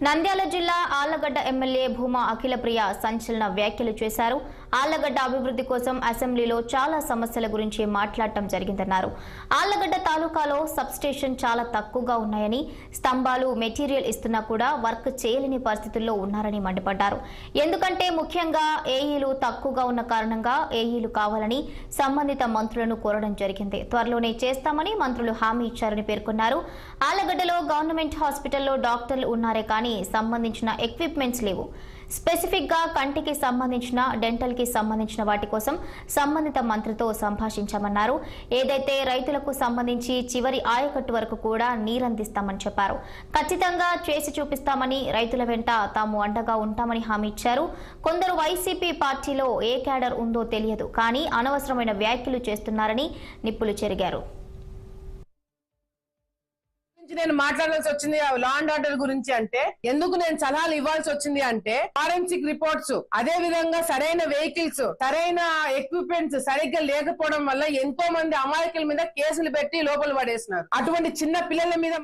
నంద్యాల జిల్లా ఆళ్లగడ్డ ఎమ్మెల్యే భూమా అఖిలప్రియ సంచలన వ్యాఖ్యలు చేశారు. ఆళ్లగడ్డ అభివృద్ధి కోసం అసెంబ్లీలో చాలా సమస్యల గురించి మాట్లాడటం జరిగిందన్నారు. ఆళ్లగడ్డ తాలూకాలో సబ్స్టేషన్ చాలా తక్కువగా ఉన్నాయని, స్తంభాలు మెటీరియల్ ఇస్తున్నా కూడా వర్క్ చేయలేని పరిస్థితుల్లో ఉన్నారని మండిపడ్డారు. ఎందుకంటే ముఖ్యంగా ఏఈలు తక్కువగా ఉన్న కారణంగా ఏఈలు కావాలని సంబంధిత మంత్రులను కోరడం జరిగింది. త్వరలోనే చేస్తామని మంత్రులు హామీ ఇచ్చారని పేర్కొన్నారు. ఆళ్లగడ్డలో గవర్నమెంట్ హాస్పిటల్లో డాక్టర్లు ఉన్నారే కానీ సంబంధించిన ఎక్విప్మెంట్స్ లేవు. స్పెసిఫిక్ గా కంటికి సంబంధించిన, డెంటల్ కి సంబంధించిన వాటి కోసం సంబంధిత మంత్రితో సంభాషించామన్నారు. ఏదైతే రైతులకు సంబంధించి చివరి ఆయకట్టు వరకు కూడా నీరందిస్తామని చెప్పారు. ఖచ్చితంగా చేసి చూపిస్తామని, రైతుల వెంట తాము అండగా ఉంటామని హామీ ఇచ్చారు. కొందరు వైసీపీ పార్టీలో ఏ క్యాడర్ ఉందో తెలియదు కానీ అనవసరమైన వ్యాఖ్యలు చేస్తున్నారని నిప్పులు చెరిగారు. నేను మాట్లాడాల్సి వచ్చింది లా అండ్ ఆర్డర్ గురించి. అంటే ఎందుకు నేను సలహాలు ఇవ్వాల్సి వచ్చింది అంటే, ఫారెన్సిక్ రిపోర్ట్స్, అదే విధంగా సరైన వెహికల్స్, సరైన ఎక్విప్మెంట్స్ సరిగ్గా లేకపోవడం వల్ల ఎంతో మంది అమాయకుల మీద కేసులు పెట్టి లోపల పడేస్తున్నారు. అటువంటి చిన్న పిల్లల మీద